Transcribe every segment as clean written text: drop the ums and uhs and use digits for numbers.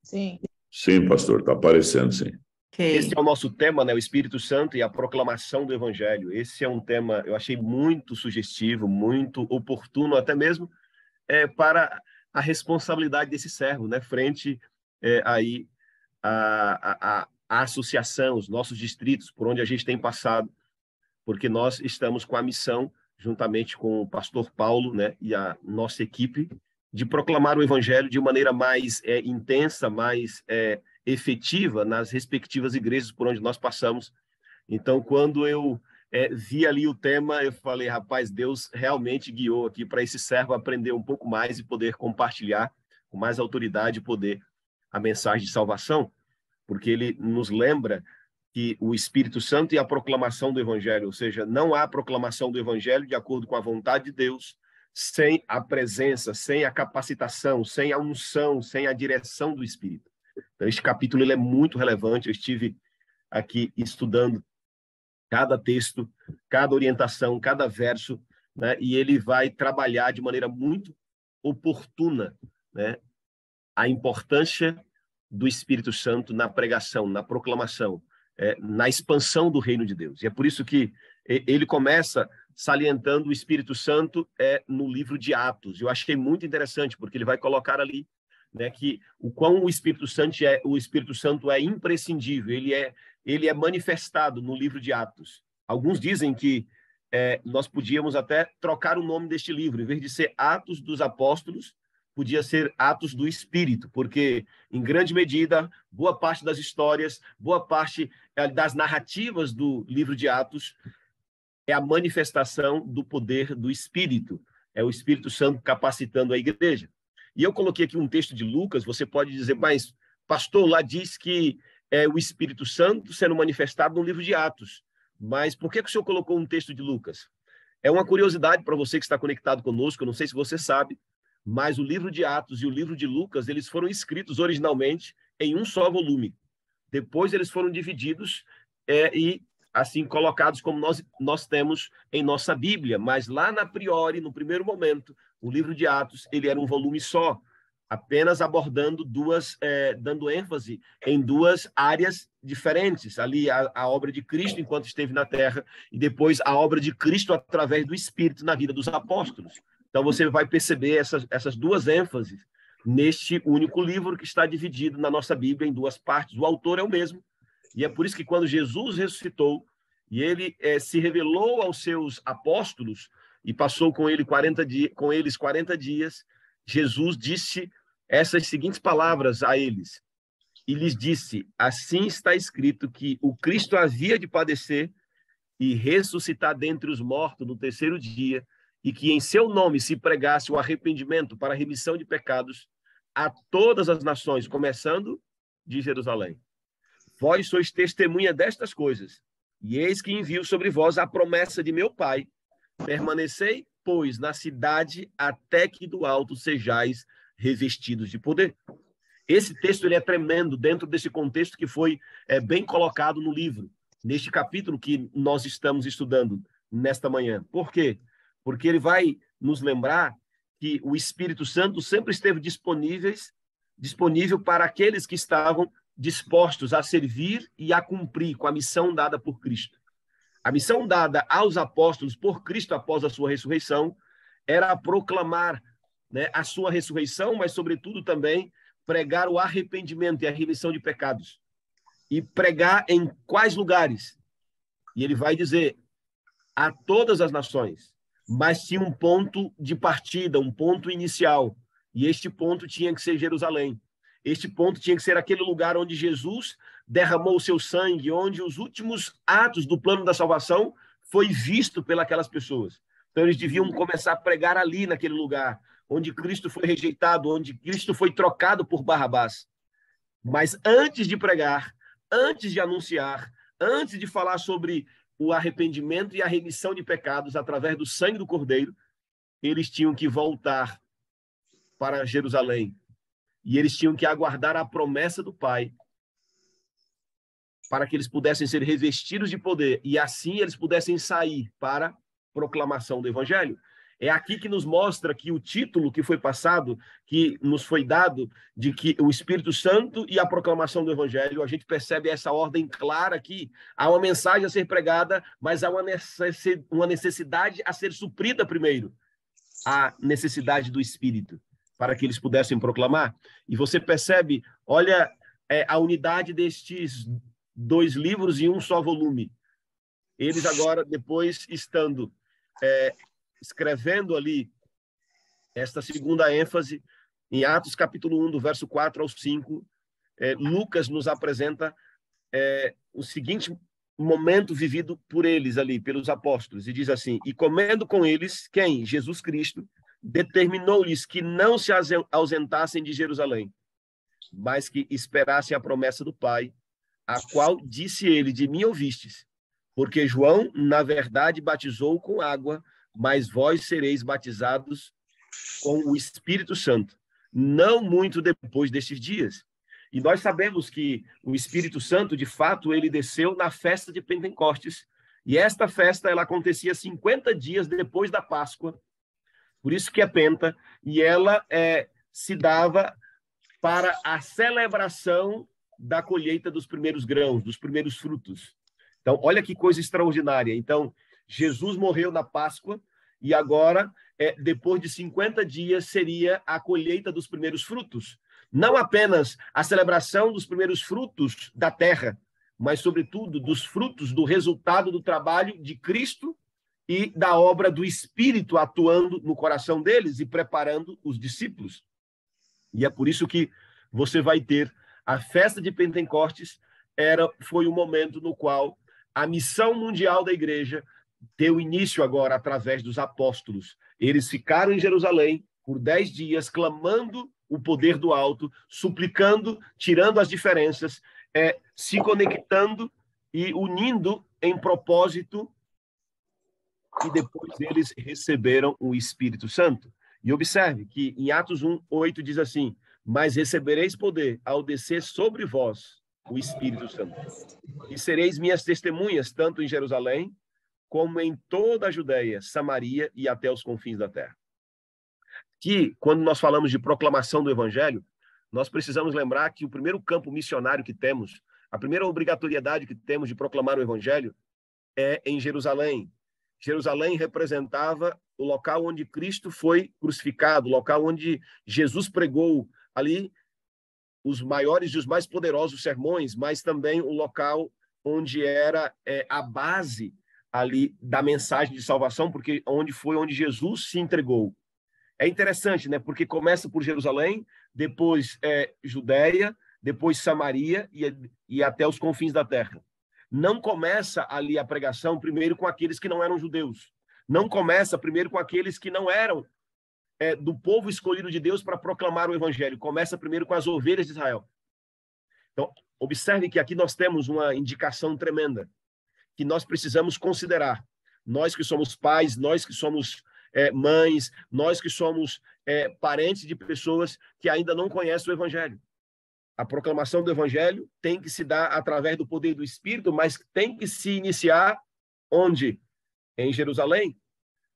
Sim. Sim, pastor, está aparecendo, sim. Okay. Esse é o nosso tema, né? O Espírito Santo e a proclamação do Evangelho. Esse é um tema, eu achei muito sugestivo, muito oportuno, até mesmo para a responsabilidade desse servo, né? Frente aí a associação, os nossos distritos, por onde a gente tem passado, porque nós estamos com a missão, juntamente com o pastor Paulo, né, e a nossa equipe, de proclamar o Evangelho de maneira mais intensa, mais efetiva nas respectivas igrejas por onde nós passamos. Então, quando eu vi ali o tema, eu falei, rapaz, Deus realmente guiou aqui para esse servo aprender um pouco mais e poder compartilhar com mais autoridade e poder a mensagem de salvação, porque ele nos lembra que o Espírito Santo e a proclamação do Evangelho, ou seja, não há proclamação do Evangelho de acordo com a vontade de Deus, sem a presença, sem a capacitação, sem a unção, sem a direção do Espírito. Então, este capítulo ele é muito relevante. Eu estive aqui estudando cada texto, cada orientação, cada verso, né? E ele vai trabalhar de maneira muito oportuna, né, a importância do Espírito Santo na pregação, na proclamação, na expansão do reino de Deus. E é por isso que ele começa salientando o Espírito Santo no livro de Atos. Eu achei muito interessante, porque ele vai colocar ali, né, que o quão o Espírito Santo é imprescindível, ele é manifestado no livro de Atos. Alguns dizem que nós podíamos até trocar o nome deste livro, em vez de ser Atos dos Apóstolos, podia ser Atos do Espírito, porque, em grande medida, boa parte das histórias, boa parte das narrativas do livro de Atos é a manifestação do poder do Espírito. É o Espírito Santo capacitando a igreja. E eu coloquei aqui um texto de Lucas, você pode dizer, mas, pastor, lá diz que é o Espírito Santo sendo manifestado no livro de Atos. Mas por que o senhor colocou um texto de Lucas? É uma curiosidade para você que está conectado conosco, eu não sei se você sabe, mas o livro de Atos e o livro de Lucas, eles foram escritos originalmente em um só volume. Depois eles foram divididos e assim colocados como nós temos em nossa Bíblia. Mas lá na priori, no primeiro momento, o livro de Atos, ele era um volume só, apenas abordando dando ênfase em duas áreas diferentes. Ali a obra de Cristo enquanto esteve na Terra e depois a obra de Cristo através do Espírito na vida dos apóstolos. Então, você vai perceber essas duas ênfases neste único livro que está dividido na nossa Bíblia em duas partes. O autor é o mesmo. E é por isso que quando Jesus ressuscitou e ele se revelou aos seus apóstolos e passou com eles 40 dias, Jesus disse essas seguintes palavras a eles. E lhes disse, assim está escrito que o Cristo havia de padecer e ressuscitar dentre os mortos no terceiro dia, e que em seu nome se pregasse o arrependimento para a remissão de pecados a todas as nações, começando de Jerusalém. Vós sois testemunha destas coisas, e eis que envio sobre vós a promessa de meu Pai. Permanecei, pois, na cidade, até que do alto sejais revestidos de poder. Esse texto ele é tremendo dentro desse contexto que foi bem colocado no livro, neste capítulo que nós estamos estudando nesta manhã. Por quê? Porque ele vai nos lembrar que o Espírito Santo sempre esteve disponível para aqueles que estavam dispostos a servir e a cumprir com a missão dada por Cristo. A missão dada aos apóstolos por Cristo após a sua ressurreição era proclamar, né, a sua ressurreição, mas, sobretudo, também pregar o arrependimento e a remissão de pecados. E pregar em quais lugares? E ele vai dizer a todas as nações. Mas tinha um ponto de partida, um ponto inicial. E este ponto tinha que ser Jerusalém. Este ponto tinha que ser aquele lugar onde Jesus derramou o seu sangue, onde os últimos atos do plano da salvação foi visto pelas pessoas. Então, eles deviam começar a pregar ali, naquele lugar, onde Cristo foi rejeitado, onde Cristo foi trocado por Barrabás. Mas antes de pregar, antes de anunciar, antes de falar sobre o arrependimento e a remissão de pecados através do sangue do Cordeiro, eles tinham que voltar para Jerusalém. E eles tinham que aguardar a promessa do Pai para que eles pudessem ser revestidos de poder e assim eles pudessem sair para a proclamação do Evangelho. É aqui que nos mostra que o título que foi passado, que nos foi dado, de que o Espírito Santo e a proclamação do Evangelho, a gente percebe essa ordem clara aqui. Há uma mensagem a ser pregada, mas há uma necessidade a ser suprida primeiro. A necessidade do Espírito, para que eles pudessem proclamar. E você percebe, olha, a unidade destes 2 livros em um só volume. Eles agora, depois, estando escrevendo ali esta segunda ênfase, em Atos capítulo 1, do verso 4 ao 5, Lucas nos apresenta o seguinte momento vivido por eles ali, pelos apóstolos, e diz assim: e comendo com eles, quem? Jesus Cristo, determinou-lhes que não se ausentassem de Jerusalém, mas que esperassem a promessa do Pai, a qual disse ele: de mim ouvistes, porque João, na verdade, batizou com água, mas vós sereis batizados com o Espírito Santo, não muito depois destes dias. E nós sabemos que o Espírito Santo, de fato, ele desceu na festa de Pentecostes, e esta festa ela acontecia 50 dias depois da Páscoa, por isso que é Penta, e ela se dava para a celebração da colheita dos primeiros grãos, dos primeiros frutos. Então, olha que coisa extraordinária. Então, Jesus morreu na Páscoa, e agora, depois de 50 dias, seria a colheita dos primeiros frutos. Não apenas a celebração dos primeiros frutos da terra, mas, sobretudo, dos frutos do resultado do trabalho de Cristo e da obra do Espírito atuando no coração deles e preparando os discípulos. E é por isso que você vai ter a festa de Pentecostes, foi o momento no qual a missão mundial da igreja deu início agora através dos apóstolos. Eles ficaram em Jerusalém por 10 dias, clamando o poder do alto, suplicando, tirando as diferenças, se conectando e unindo em propósito, e depois eles receberam o Espírito Santo. E observe que em Atos 1:8 diz assim: mas recebereis poder ao descer sobre vós o Espírito Santo, e sereis minhas testemunhas, tanto em Jerusalém, como em toda a Judéia, Samaria e até os confins da terra. Que, quando nós falamos de proclamação do Evangelho, nós precisamos lembrar que o primeiro campo missionário que temos, a primeira obrigatoriedade que temos de proclamar o Evangelho é em Jerusalém. Jerusalém representava o local onde Cristo foi crucificado, o local onde Jesus pregou ali os maiores e os mais poderosos sermões, mas também o local onde era a base ali da mensagem de salvação, porque onde Jesus se entregou. É interessante, né? Porque começa por Jerusalém, depois Judéia, depois Samaria e até os confins da terra. Não começa ali a pregação primeiro com aqueles que não eram judeus. Não começa primeiro com aqueles que não eram do povo escolhido de Deus para proclamar o Evangelho. Começa primeiro com as ovelhas de Israel. Então, observe que aqui nós temos uma indicação tremenda que nós precisamos considerar. Nós que somos pais, nós que somos mães, nós que somos parentes de pessoas que ainda não conhecem o Evangelho. A proclamação do Evangelho tem que se dar através do poder do Espírito, mas tem que se iniciar onde? Em Jerusalém.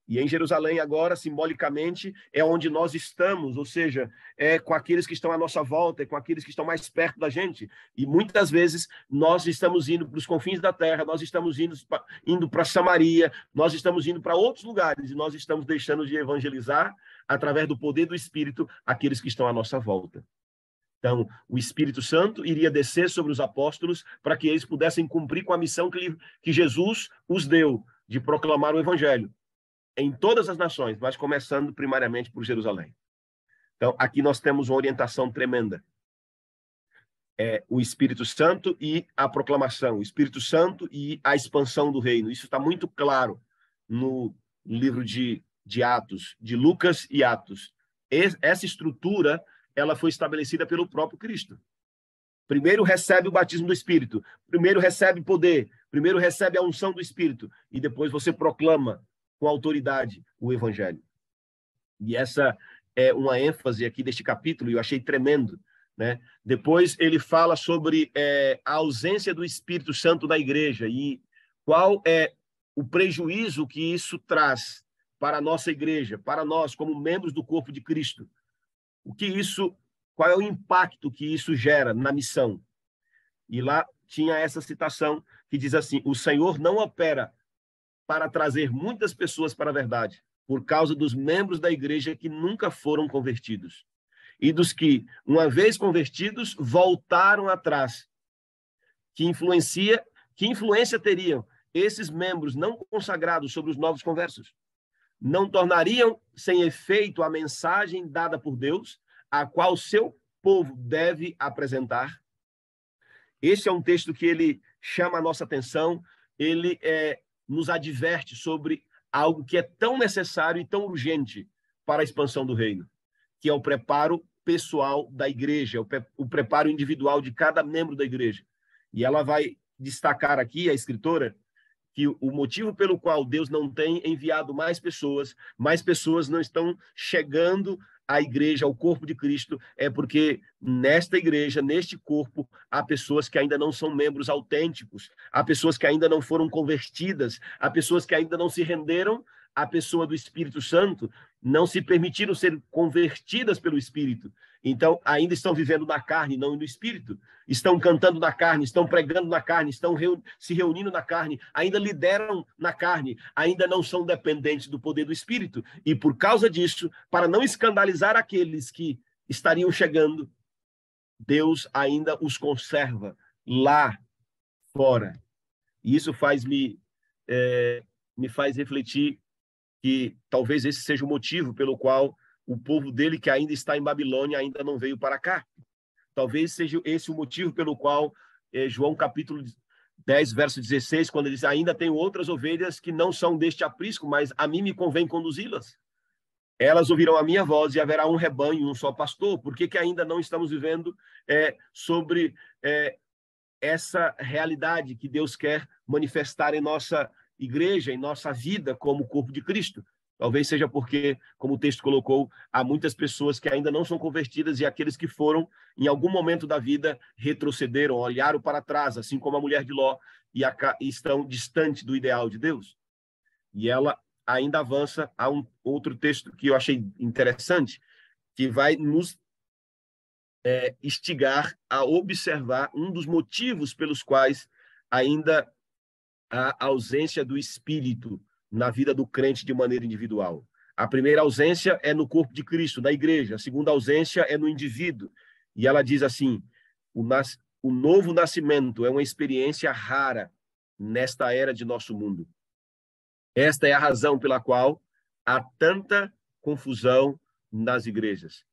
E em Jerusalém agora, simbolicamente, é onde nós estamos, ou seja, é com aqueles que estão à nossa volta, é com aqueles que estão mais perto da gente. E muitas vezes nós estamos indo para os confins da terra, nós estamos indo para Samaria, nós estamos indo para outros lugares, e nós estamos deixando de evangelizar, através do poder do Espírito, aqueles que estão à nossa volta. Então, o Espírito Santo iria descer sobre os apóstolos para que eles pudessem cumprir com a missão que Jesus os deu, de proclamar o Evangelho em todas as nações, mas começando primariamente por Jerusalém. Então, aqui nós temos uma orientação tremenda. O Espírito Santo e a proclamação, o Espírito Santo e a expansão do reino. Isso está muito claro no livro de Atos, de Lucas e Atos. Essa estrutura ela foi estabelecida pelo próprio Cristo. Primeiro recebe o batismo do Espírito, primeiro recebe poder, primeiro recebe a unção do Espírito, e depois você proclama com autoridade o Evangelho. E essa é uma ênfase aqui deste capítulo, e eu achei tremendo, né? Depois ele fala sobre a ausência do Espírito Santo da igreja, e qual é o prejuízo que isso traz para a nossa igreja, para nós como membros do corpo de Cristo. Qual é o impacto que isso gera na missão? E lá tinha essa citação que diz assim: o Senhor não opera para trazer muitas pessoas para a verdade, por causa dos membros da igreja que nunca foram convertidos e dos que, uma vez convertidos, voltaram atrás. Que influência teriam esses membros não consagrados sobre os novos conversos? Não tornariam sem efeito a mensagem dada por Deus, a qual seu povo deve apresentar? Esse é um texto que ele chama a nossa atenção, ele nos adverte sobre algo que é tão necessário e tão urgente para a expansão do reino, que é o preparo pessoal da igreja, o preparo individual de cada membro da igreja. E ela vai destacar aqui, a escritora, que o motivo pelo qual Deus não tem enviado mais pessoas não estão chegando à igreja, ao corpo de Cristo, é porque nesta igreja, neste corpo, há pessoas que ainda não são membros autênticos, há pessoas que ainda não foram convertidas, há pessoas que ainda não se renderam à pessoa do Espírito Santo, não se permitiram ser convertidas pelo Espírito. Então, ainda estão vivendo na carne, não no Espírito. Estão cantando na carne, estão pregando na carne, estão se reunindo na carne, ainda lideram na carne, ainda não são dependentes do poder do Espírito. E por causa disso, para não escandalizar aqueles que estariam chegando, Deus ainda os conserva lá fora. E isso me faz refletir que talvez esse seja o motivo pelo qual o povo dele, que ainda está em Babilônia, ainda não veio para cá. Talvez seja esse o motivo pelo qual João capítulo 10, verso 16, quando ele diz: ainda tenho outras ovelhas que não são deste aprisco, mas a mim me convém conduzi-las. Elas ouvirão a minha voz e haverá um rebanho, um só pastor. Por que ainda não estamos vivendo sobre essa realidade que Deus quer manifestar em nossa igreja, em nossa vida como corpo de Cristo? Talvez seja porque, como o texto colocou, há muitas pessoas que ainda não são convertidas e aqueles que foram, em algum momento da vida, retrocederam, olharam para trás, assim como a mulher de Ló, e estão distantes do ideal de Deus. E ela ainda avança a um outro texto que eu achei interessante, que vai nos instigar a observar um dos motivos pelos quais ainda há ausência do Espírito na vida do crente de maneira individual. A primeira ausência é no corpo de Cristo, na igreja. A segunda ausência é no indivíduo. E ela diz assim: o novo nascimento é uma experiência rara nesta era de nosso mundo. Esta é a razão pela qual há tanta confusão nas igrejas.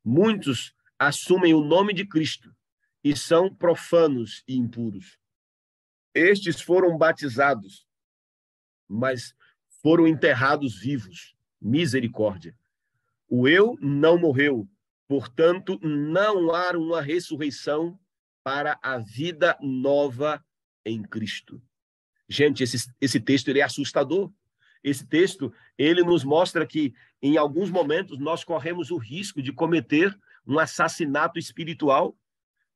Muitos assumem o nome de Cristo e são profanos e impuros. Estes foram batizados, mas foram enterrados vivos. Misericórdia. O eu não morreu, portanto, não há uma ressurreição para a vida nova em Cristo. Gente, esse texto ele é assustador. Esse texto ele nos mostra que, em alguns momentos, nós corremos o risco de cometer um assassinato espiritual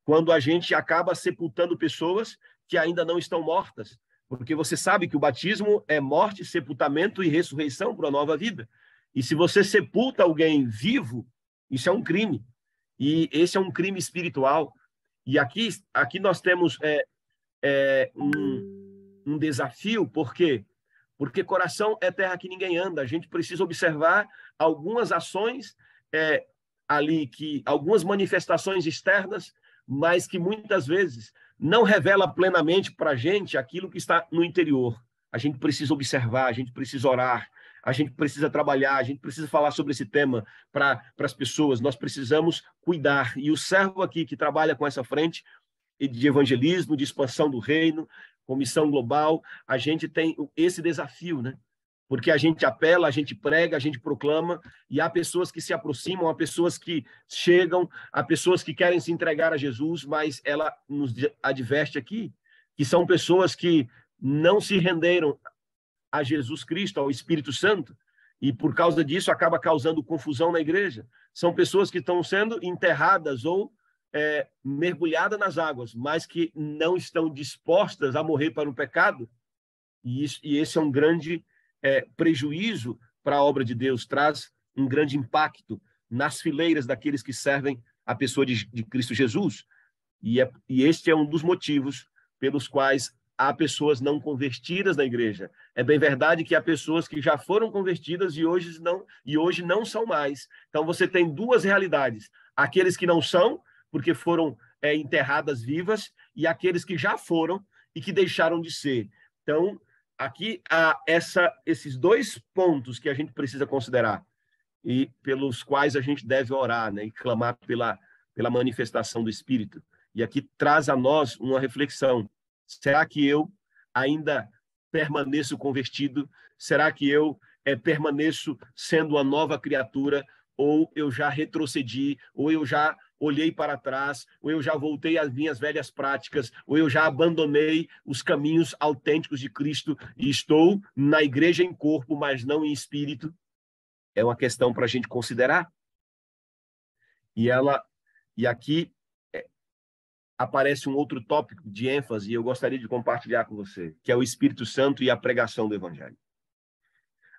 quando a gente acaba sepultando pessoas que ainda não estão mortas. Porque você sabe que o batismo é morte, sepultamento e ressurreição para a nova vida. E se você sepulta alguém vivo, isso é um crime. E esse é um crime espiritual. E aqui nós temos um desafio. Por quê? Porque coração é terra que ninguém anda. A gente precisa observar algumas ações ali, algumas manifestações externas, mas que muitas vezes não revela plenamente para a gente aquilo que está no interior. A gente precisa observar, a gente precisa orar, a gente precisa trabalhar, a gente precisa falar sobre esse tema para as pessoas. Nós precisamos cuidar. E o servo aqui que trabalha com essa frente de evangelismo, de expansão do reino, com missão global, a gente tem esse desafio, né? Porque a gente apela, a gente prega, a gente proclama, e há pessoas que se aproximam, há pessoas que chegam, há pessoas que querem se entregar a Jesus, mas ela nos adverte aqui que são pessoas que não se renderam a Jesus Cristo, ao Espírito Santo, e por causa disso acaba causando confusão na igreja. São pessoas que estão sendo enterradas ou mergulhadas nas águas, mas que não estão dispostas a morrer para o pecado, e esse é um grande prejuízo para a obra de Deus, traz um grande impacto nas fileiras daqueles que servem a pessoa de Cristo Jesus. E este é um dos motivos pelos quais há pessoas não convertidas na igreja. É bem verdade que há pessoas que já foram convertidas e hoje não são mais. Então, você tem duas realidades. Aqueles que não são, porque foram enterradas vivas, e aqueles que já foram e que deixaram de ser. Então, aqui há esses dois pontos que a gente precisa considerar e pelos quais a gente deve orar, né, e clamar pela manifestação do Espírito. E aqui traz a nós uma reflexão. Será que eu ainda permaneço convertido? Será que eu permaneço sendo uma nova criatura? Ou eu já retrocedi? Ou eu já olhei para trás? Ou eu já voltei às minhas velhas práticas? Ou eu já abandonei os caminhos autênticos de Cristo e estou na igreja em corpo, mas não em espírito? É uma questão para a gente considerar. E aqui aparece um outro tópico de ênfase, e eu gostaria de compartilhar com você, que é o Espírito Santo e a pregação do Evangelho.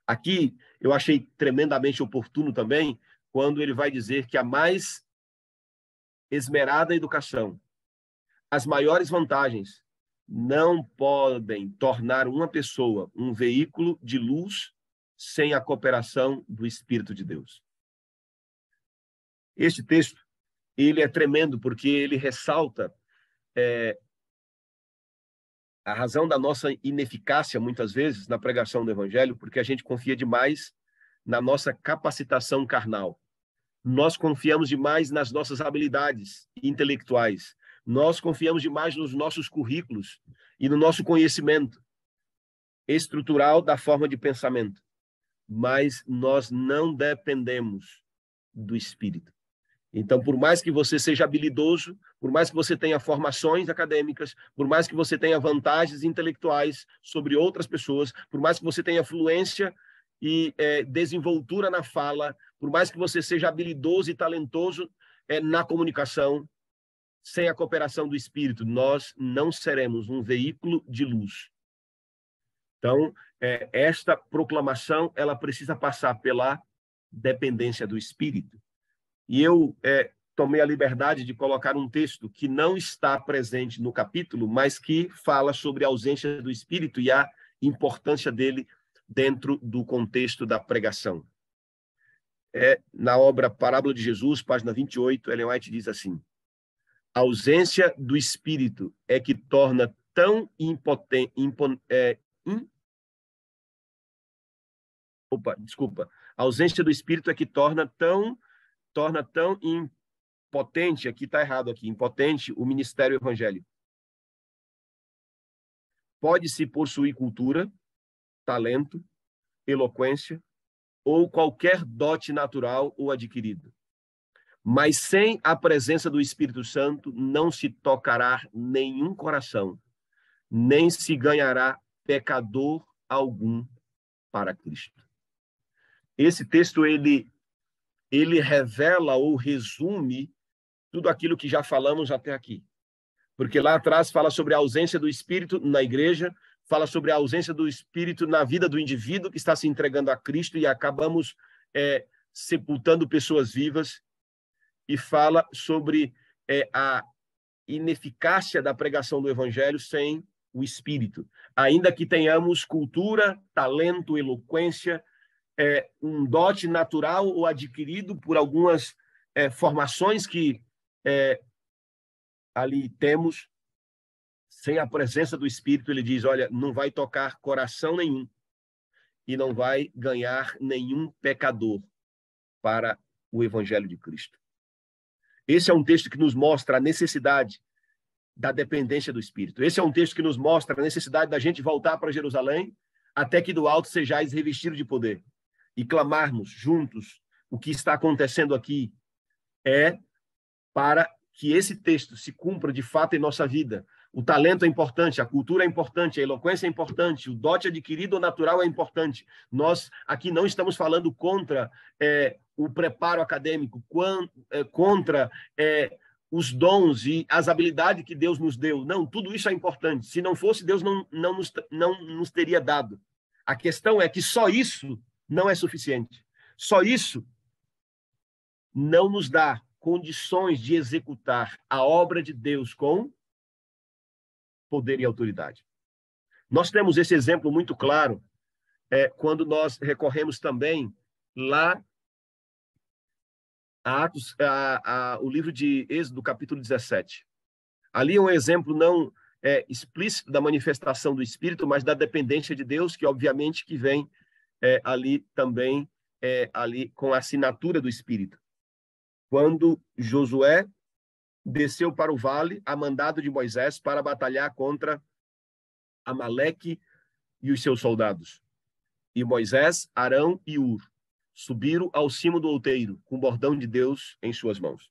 Aqui, eu achei tremendamente oportuno também, quando ele vai dizer que a mais esmerada educação, as maiores vantagens, não podem tornar uma pessoa um veículo de luz sem a cooperação do Espírito de Deus. Este texto, ele é tremendo porque ele ressalta a razão da nossa ineficácia, muitas vezes, na pregação do Evangelho, porque a gente confia demais na nossa capacitação carnal. Nós confiamos demais nas nossas habilidades intelectuais. Nós confiamos demais nos nossos currículos e no nosso conhecimento estrutural da forma de pensamento. Mas nós não dependemos do Espírito. Então, por mais que você seja habilidoso, por mais que você tenha formações acadêmicas, por mais que você tenha vantagens intelectuais sobre outras pessoas, por mais que você tenha fluência e desenvoltura na fala, por mais que você seja habilidoso e talentoso na comunicação, sem a cooperação do Espírito, nós não seremos um veículo de luz. Então, esta proclamação, ela precisa passar pela dependência do Espírito. E eu tomei a liberdade de colocar um texto que não está presente no capítulo, mas que fala sobre a ausência do Espírito e a importância dele dentro do contexto da pregação. Na obra Parábola de Jesus, página 28, Ellen White diz assim: a ausência do Espírito é que torna tão A ausência do Espírito é que torna tão impotente, aqui está errado aqui, impotente o ministério evangélico. Pode-se possuir cultura, talento, eloquência ou qualquer dote natural ou adquirido. Mas sem a presença do Espírito Santo não se tocará nenhum coração, nem se ganhará pecador algum para Cristo. Esse texto, ele revela ou resume tudo aquilo que já falamos até aqui. Porque lá atrás fala sobre a ausência do Espírito na igreja, fala sobre a ausência do Espírito na vida do indivíduo que está se entregando a Cristo e acabamos sepultando pessoas vivas, e fala sobre a ineficácia da pregação do Evangelho sem o Espírito. Ainda que tenhamos cultura, talento, eloquência, um dote natural ou adquirido por algumas formações que ali temos, sem a presença do Espírito, ele diz, olha, não vai tocar coração nenhum e não vai ganhar nenhum pecador para o Evangelho de Cristo. Esse é um texto que nos mostra a necessidade da dependência do Espírito. Esse é um texto que nos mostra a necessidade da gente voltar para Jerusalém até que do alto sejais revestidos de poder. E clamarmos juntos o que está acontecendo aqui para que esse texto se cumpra de fato em nossa vida. O talento é importante, a cultura é importante, a eloquência é importante, o dote adquirido ou natural é importante. Nós aqui não estamos falando contra o preparo acadêmico, contra os dons e as habilidades que Deus nos deu. Não, tudo isso é importante. Se não fosse, Deus não nos teria dado. A questão é que só isso não é suficiente. Só isso não nos dá condições de executar a obra de Deus com poder e autoridade. Nós temos esse exemplo muito claro quando nós recorremos também lá a Atos, o livro de Êxodo, capítulo 17. Ali é um exemplo não explícito da manifestação do Espírito, mas da dependência de Deus, que obviamente que vem ali também ali com a assinatura do Espírito. Quando Josué desceu para o vale a mandado de Moisés para batalhar contra Amaleque e os seus soldados. E Moisés, Arão e Ur subiram ao cimo do outeiro, com o bordão de Deus em suas mãos.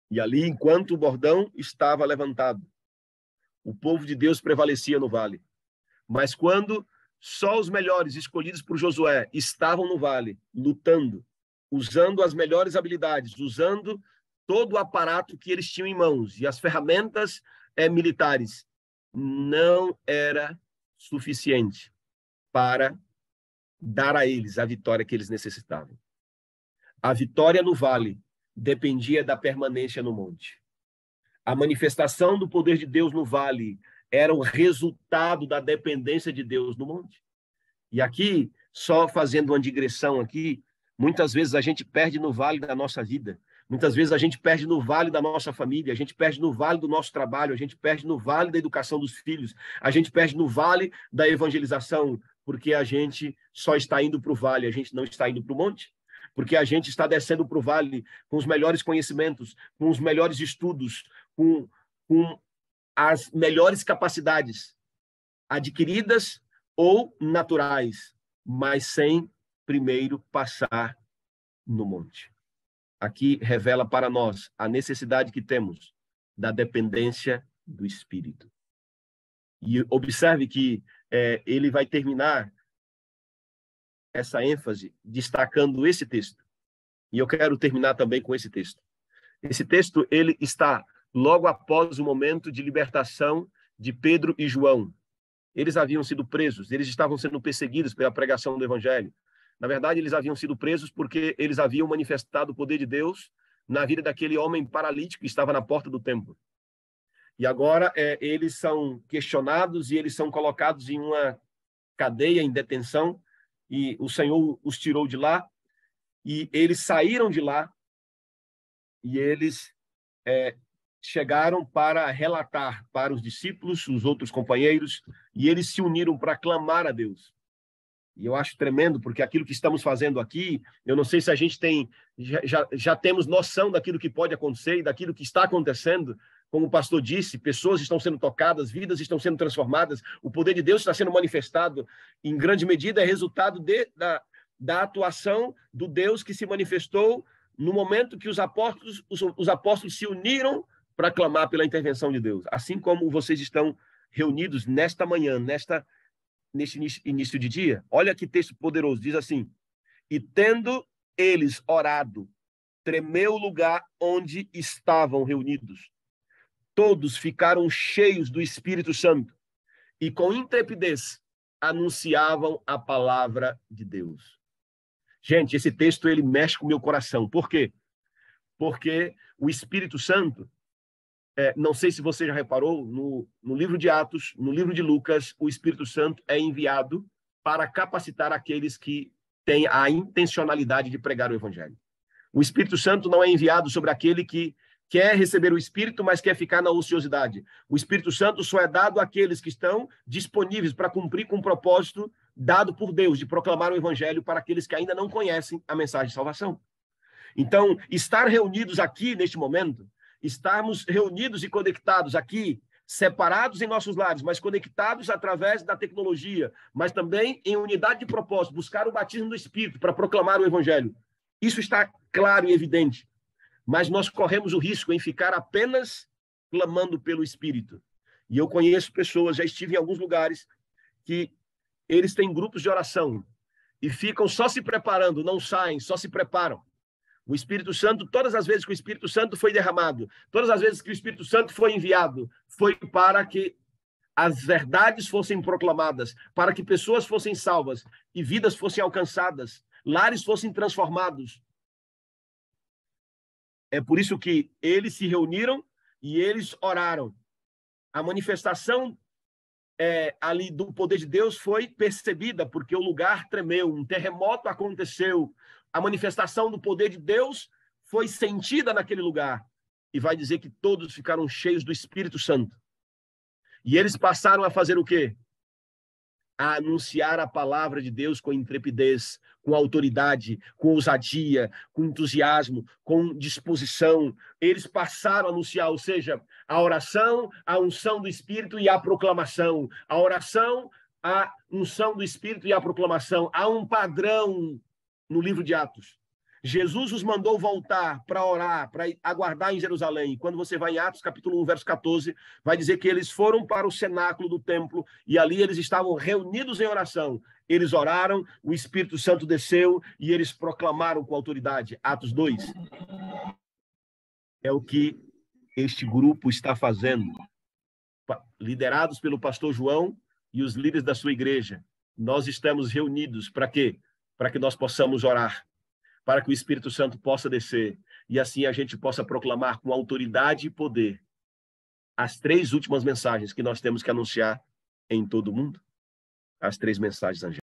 E ali, enquanto o bordão estava levantado, o povo de Deus prevalecia no vale. Mas quando só os melhores, escolhidos por Josué, estavam no vale, lutando, usando as melhores habilidades, usando todo o aparato que eles tinham em mãos e as ferramentas militares, não era suficiente para dar a eles a vitória que eles necessitavam. A vitória no vale dependia da permanência no monte. A manifestação do poder de Deus no vale era o resultado da dependência de Deus no monte. E aqui, só fazendo uma digressão aqui, muitas vezes a gente perde no vale da nossa vida. Muitas vezes a gente perde no vale da nossa família, a gente perde no vale do nosso trabalho, a gente perde no vale da educação dos filhos, a gente perde no vale da evangelização, porque a gente só está indo para o vale, a gente não está indo para o monte. Porque a gente está descendo para o vale com os melhores conhecimentos, com os melhores estudos, com as melhores capacidades adquiridas ou naturais, mas sem primeiro passar no monte. Aqui revela para nós a necessidade que temos da dependência do Espírito. E observe que ele vai terminar essa ênfase destacando esse texto. E eu quero terminar também com esse texto. Esse texto ele está logo após o momento de libertação de Pedro e João. Eles haviam sido presos, eles estavam sendo perseguidos pela pregação do Evangelho. Na verdade, eles haviam sido presos porque eles haviam manifestado o poder de Deus na vida daquele homem paralítico que estava na porta do templo. E agora eles são questionados e eles são colocados em uma cadeia, em detenção, e o Senhor os tirou de lá, e eles saíram de lá, e eles chegaram para relatar para os discípulos, os outros companheiros, e eles se uniram para clamar a Deus. E eu acho tremendo, porque aquilo que estamos fazendo aqui, eu não sei se a gente já temos noção daquilo que pode acontecer e daquilo que está acontecendo. Como o pastor disse, pessoas estão sendo tocadas, vidas estão sendo transformadas, o poder de Deus está sendo manifestado, em grande medida é resultado da atuação do Deus que se manifestou no momento que os apóstolos se uniram para clamar pela intervenção de Deus. Assim como vocês estão reunidos nesta manhã, neste início de dia. Olha que texto poderoso, diz assim: e tendo eles orado, tremeu o lugar onde estavam reunidos. Todos ficaram cheios do Espírito Santo e com intrepidez anunciavam a palavra de Deus. Gente, esse texto ele mexe com o meu coração. Por quê? Porque o Espírito Santo, não sei se você já reparou, no livro de Atos, no livro de Lucas, o Espírito Santo é enviado para capacitar aqueles que têm a intencionalidade de pregar o Evangelho. O Espírito Santo não é enviado sobre aquele que quer receber o Espírito, mas quer ficar na ociosidade. O Espírito Santo só é dado àqueles que estão disponíveis para cumprir com o propósito dado por Deus, de proclamar o Evangelho para aqueles que ainda não conhecem a mensagem de salvação. Então, estar reunidos aqui neste momento, estarmos reunidos e conectados aqui, separados em nossos lares, mas conectados através da tecnologia, mas também em unidade de propósito, buscar o batismo do Espírito para proclamar o Evangelho. Isso está claro e evidente. Mas nós corremos o risco em ficar apenas clamando pelo Espírito. E eu conheço pessoas, já estive em alguns lugares, que eles têm grupos de oração e ficam só se preparando, não saem, só se preparam. O Espírito Santo, todas as vezes que o Espírito Santo foi derramado, todas as vezes que o Espírito Santo foi enviado, foi para que as verdades fossem proclamadas, para que pessoas fossem salvas e vidas fossem alcançadas, lares fossem transformados. É por isso que eles se reuniram e eles oraram. A manifestação ali do poder de Deus foi percebida, porque o lugar tremeu, um terremoto aconteceu, a manifestação do poder de Deus foi sentida naquele lugar. E vai dizer que todos ficaram cheios do Espírito Santo. E eles passaram a fazer o quê? A anunciar a palavra de Deus com intrepidez, com autoridade, com ousadia, com entusiasmo, com disposição. Eles passaram a anunciar, ou seja, a oração, a unção do Espírito e a proclamação. A oração, a unção do Espírito e a proclamação. Há um padrão no livro de Atos. Jesus os mandou voltar para orar, para aguardar em Jerusalém. Quando você vai em Atos, capítulo 1, verso 14, vai dizer que eles foram para o cenáculo do templo e ali eles estavam reunidos em oração. Eles oraram, o Espírito Santo desceu e eles proclamaram com autoridade. Atos 2. É o que este grupo está fazendo, liderados pelo pastor João e os líderes da sua igreja. Nós estamos reunidos para quê? Para que nós possamos orar, para que o Espírito Santo possa descer e assim a gente possa proclamar com autoridade e poder as 3 últimas mensagens que nós temos que anunciar em todo o mundo. As 3 mensagens angélicas.